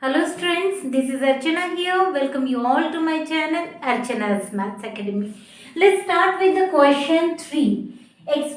Hello students, this is Archana here. Welcome you all to my channel Archana's Maths Academy. Let's start with the question 3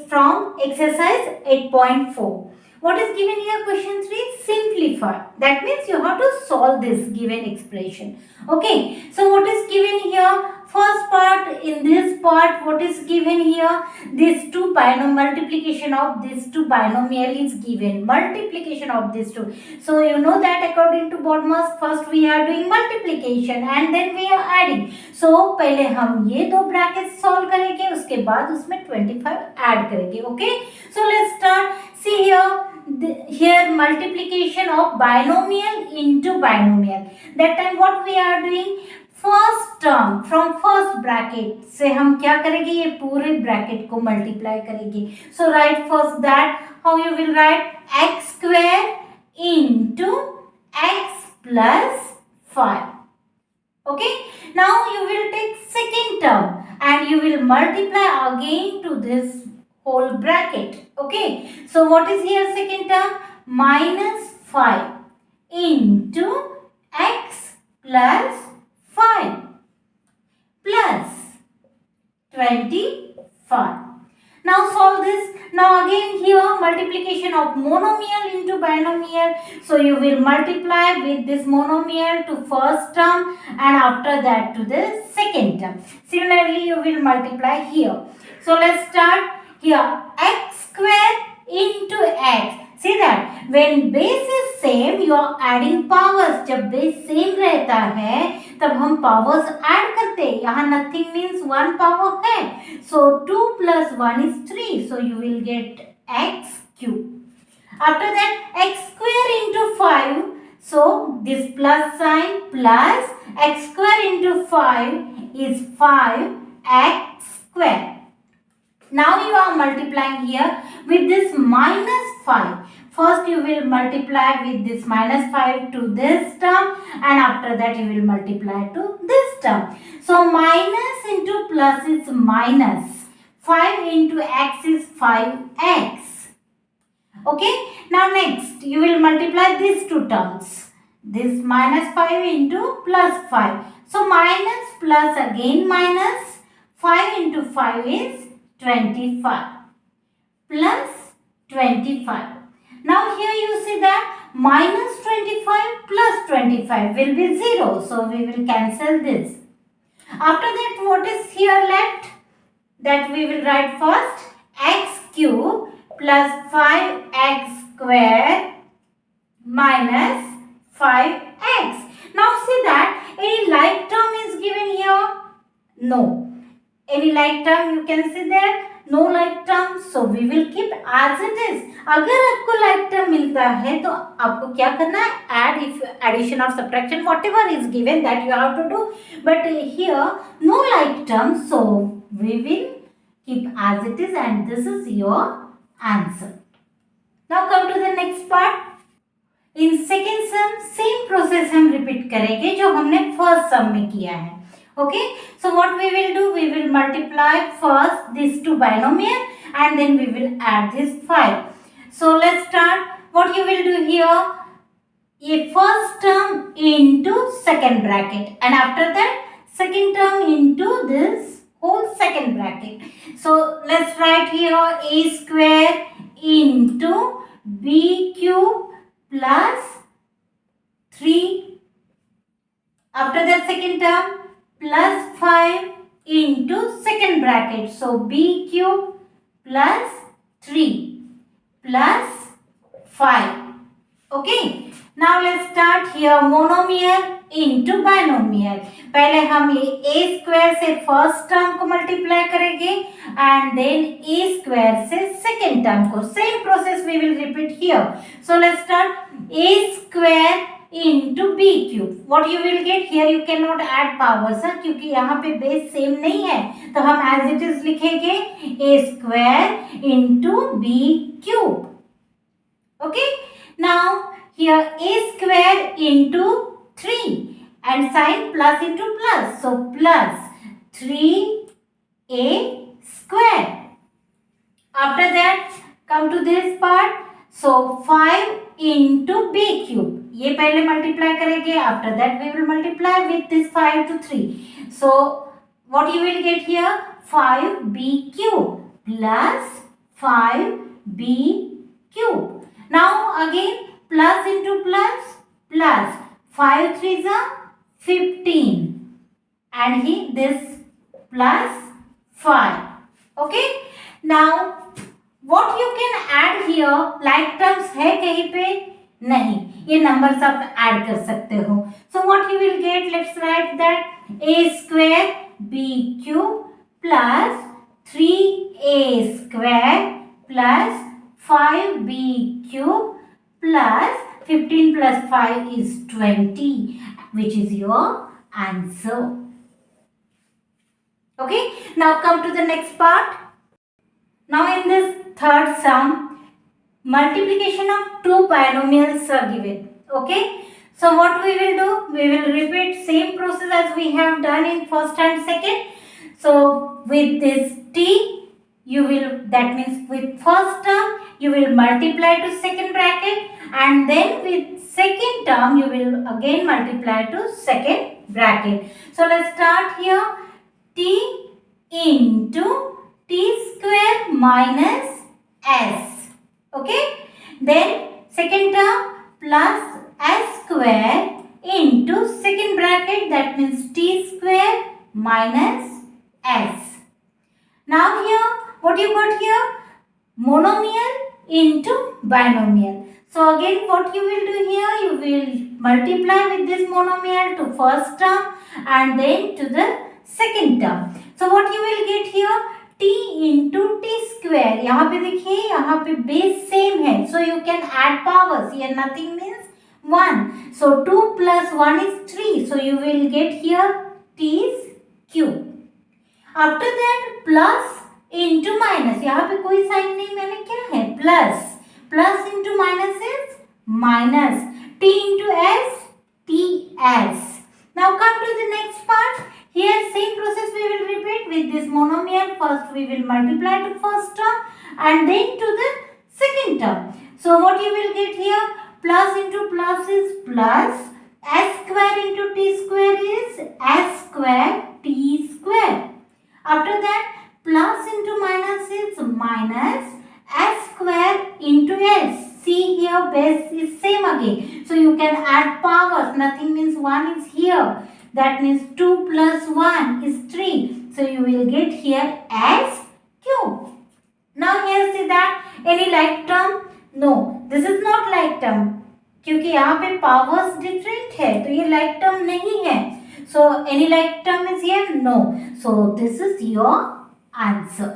from exercise 8.4. What is given here? Question 3, simplify. That means you have to solve this given expression. Okay, so what is given here? First part, in this part, what is given here? These two multiplication of these two binomial is given. Multiplication of these two. So you know that according to BODMAS, first we are doing multiplication and then we are adding. So पहले हम ये दो brackets solve करेंगे, उसके बाद उसमें 25 add करेंगे. Okay, so let's start. See here multiplication of binomial into binomial. That time what we are doing? First term from first bracket से हम क्या करेंगे, ये पूरे ब्रैकेट को मल्टीप्लाई करेंगे. So right first that how you will write x square into x plus 5. Okay, now you will take second term and you will multiply again to this whole bracket. Okay, so what is here second term? Minus 5 into x plus 5 plus 25. Now solve this. Now again here multiplication of monomial into binomial. So you will multiply with this monomial to first term and after that to the second term. Similarly you will multiply here. So let's start here. X square into x. See that when base is same you are adding powers. जब base same रहता है तब हम powers add करते हैं. यहाँ nothing means one power है. So 2 plus 1 is 3. So you will get x cube. After that x square into 5. So this plus sign plus x square into 5 is 5x square. Now you are multiplying here with this minus 5. First you will multiply with this minus 5 to this term and after that you will multiply to this term. So minus into plus is minus. 5 into x is 5x. Okay. Now next you will multiply these two terms. This minus 5 into plus 5. So minus plus again minus. 5 into 5 is 25 plus 25. Now here you see that minus 25 plus 25 will be 0. So we will cancel this. After that what is here left? That we will write first x cube plus 5x square minus 5x. Now see that any like term is given here? No. Any like term you can see there? No like term, so we will keep as it is. अगर आपको like term मिलता है तो आपको क्या करना है? Add if addition or subtraction whatever is given that you have to do. But here no like term, so we will keep as it is and this is your answer. Now come to the next part. In second sum same process हम repeat करेंगे जो हमने first sum में किया है. Okay, so what we will do, we will multiply first these two binomial and then we will add this 5. So let's start. What you will do here, a first term into second bracket and after that second term into this whole second bracket. So let's write here a square into b cube plus 3. After that second term plus 5 into second bracket. So b cube plus 3 plus 5. Okay. Now let's start here monomial into binomial. पहले हम ये a square से first term को multiply करेंगे and then a square से second term को. Same process we will repeat here. So let's start a square into b cube. What you will get here, you cannot add powers क्योंकि यहाँ पे base same नहीं है तो हम as it is लिखेंगे a square into b cube. Okay. Now here a square into 3 and sign plus into plus. So plus 3a square. After that come to this part. So 5 into b cube. ये पहले multiply करेंगे, after that we will multiply with this 5 to 3. So what you will get here? 5b cube plus 5b cube. Now again plus into plus, plus 5 3s are 15 and this plus 5. Okay, now what you can add here, like terms है कहीं पे नहीं, ये numbers आप add कर सकते हो. So what you will get, let's write that a square b cube plus 3a square plus 5b cube plus 15 plus 5 is 20, which is your answer. Okay, now come to the next part. Now in this third sum, multiplication of two binomials are given. Okay, so what we will do, we will repeat same process as we have done in first and second. So with this t, you will, that means with first term you will multiply to second bracket, and then with second term you will again multiply to second bracket. So let's start here. T into t square minus s. Okay, then second term plus s square into second bracket, that means t square minus s. Now here what you got here? Monomial into binomial. So again what you will do here, you will multiply with this monomial to first term and then to the second term. So what you will get here? t into t square. यहाँ पे देखिए, यहाँ पे base same है, so you can add powers. Here nothing means 1. So 2 plus 1 is 3. So you will get here t's cube. After that plus into minus. यहाँ पे कोई sign नहीं, मैंने क्या है plus. Plus into minus is minus. T into s, ts. Now come to the next part. Here same process we will repeat with this monomial. First we will multiply to first term and then to the second term. So what you will get here? Plus into plus is plus. S square into t square is s square t square. After that plus into minus is minus s square into s. See here base is same again. So you can add powers. Nothing means 1 is here. That means 2 plus 1 is 3. So you will get here s cube. Now here see that any like term? No, this is not like term. क्योंकि यहाँ पे powers different है, तो ये like term नहीं है. So any like term is here? No. So this is your answer.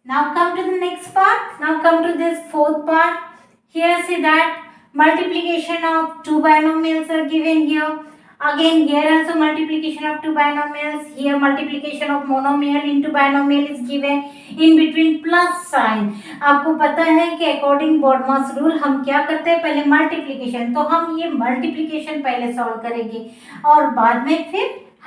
Now come to the next part. Now come to this fourth part. Here see that multiplication of two binomials are given here. Again here also multiplication of two binomials. Here multiplication of monomial into binomial is given. In between plus sign. आपको पता है कि according BODMAS rule हम क्या करते हैं, पहले multiplication, तो हम ये मल्टीप्लिकेशन पहले सॉल्व करेंगे और बाद में फिर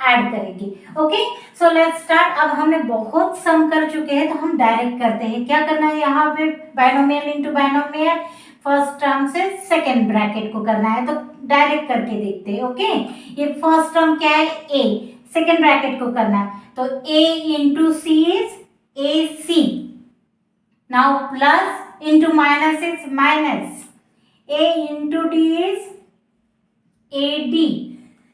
ऐड करेंगे. Okay, so let's start. अब हमने बहुत सम कर चुके हैं तो हम डायरेक्ट करते हैं. क्या करना है यहाँ पे? Binomial into binomial, first term से सेकंड ब्रैकेट को करना है, तो डायरेक्ट करके देखते हैं. ओके, ये फर्स्ट टर्म क्या है? ए. सेकंड ब्रैकेट को करना है, तो a into c is a c. Now plus into minus is minus. A into d is a d.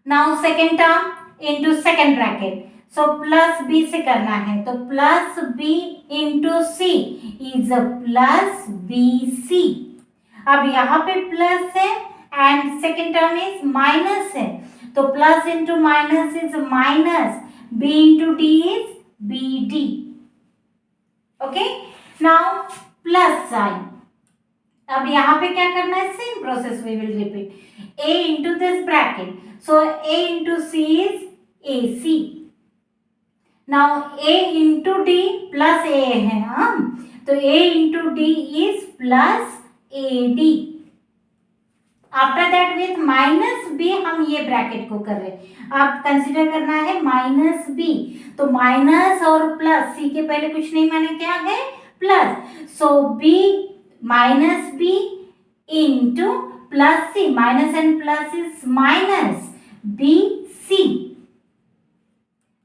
Now second term into second bracket, so plus b से करना है, तो plus b into c is plus b c. अब यहाँ पे plus है and second term is minus है, तो plus into minus is minus. B into d is b d. Okay, now plus sign. अब यहाँ पे क्या करना है? Same process we will repeat. a into this bracket, so a into c is ac. now a into d plus a है हम, तो a into d is plus ad. After that with minus b हम ये bracket को कर रहे हैं. आप कंसिडर करना है माइनस b, तो माइनस और प्लस, c के पहले कुछ नहीं, मैंने क्या है? Plus. So b minus b into plus C, minus and plus is minus BC.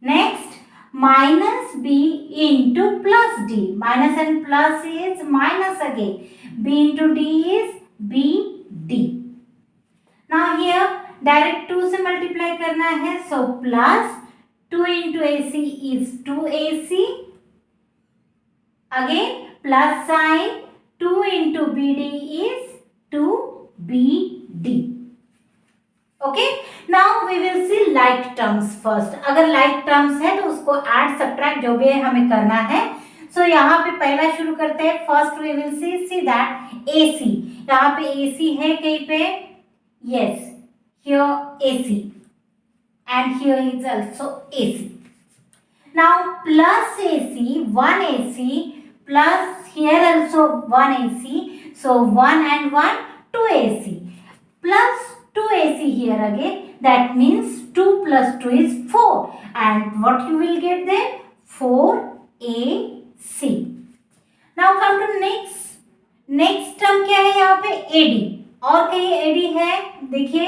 Next, minus B into plus D, minus and plus is minus again, B into D is BD. Now here direct 2 से multiply करना है, so plus 2 into AC is 2AC. Again plus sign, 2 into BD is 2BD. Okay, now we will see like terms first. अगर like terms है तो उसको add subtract जो भी है हमें करना है. So यहाँ पे पहला शुरू करते हैं. First we will see that AC. यहाँ पे AC है कहीं पे? Yes, here AC and here is also AC. Now plus AC, 1 AC plus here also 1 AC. So 1 and 1, 2 AC plus 2 AC here again. That means 2 plus 2 is 4. And what you will get there? 4 AC. Now come to next. Next term क्या है यहाँ पे? AD. और कहीं AD है? देखिए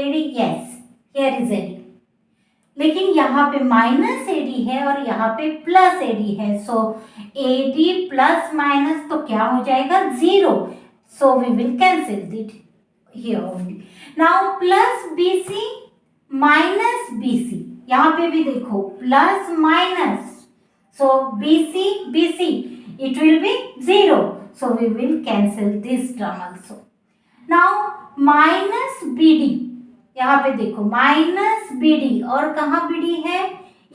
AD, yes, here is AD. लेकिन यहाँ पे माइनस AD है और यहाँ पे प्लस AD है. सो AD प्लस माइनस तो क्या हो जाएगा? 0. So we will cancel it here only. Now plus BC minus BC. यहाँ पे भी देखो plus minus. So BC it will be 0. So we will cancel this term also. Now minus BD. यहाँ पे देखो माइनस BD और कहाँ BD है?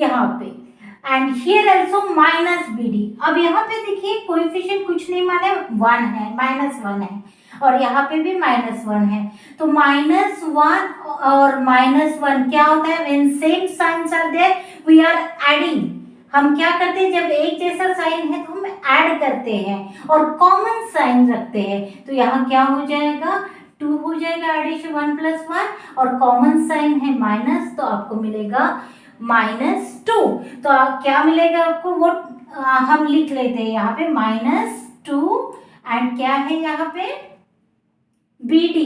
यहाँ पे. And here also minus BD. अब यहाँ पे देखिए कोएफिशिएंट कुछ नहीं माने 1 है, -1 है और यहाँ पे भी -1 है. तो -1 और -1 क्या होता है? When same signs are there we are adding. हम क्या करते हैं? जब एक जैसा साइन है तो हम ऐड करते हैं और कॉमन साइन रखते हैं. तो यहाँ क्या हो जाएगा? 2 हो जाएगा एडिशन 1 + 1 और कॉमन साइन है माइनस, तो आपको मिलेगा -2. तो क्या मिलेगा आपको? वो हम लिख लेते हैं यहाँ पे -2 एंड क्या है यहाँ पे? BD.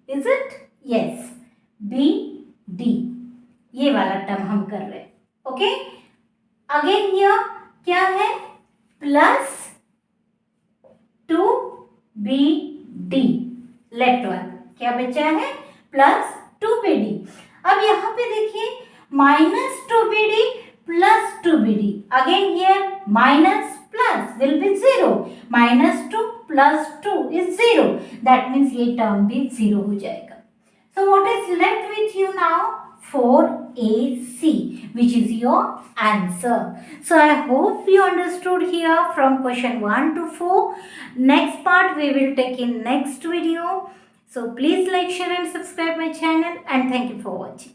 Is it? Yes, BD. ये वाला टर्म हम कर रहे हैं. ओके, अगेन हियर क्या है? +2BD. लेफ्ट वन क्या बचा है? +2BD. अब यहाँ पे देखिए -2BD plus 2BD. Again here minus plus will be 0. -2 plus 2 is 0. That means ये term भी 0 हो जाएगा. So what is left with you now? 4AC, which is your answer. So I hope you understood here from question 1 to 4. Next part we will take in next video. So please like, share and subscribe my channel, and thank you for watching.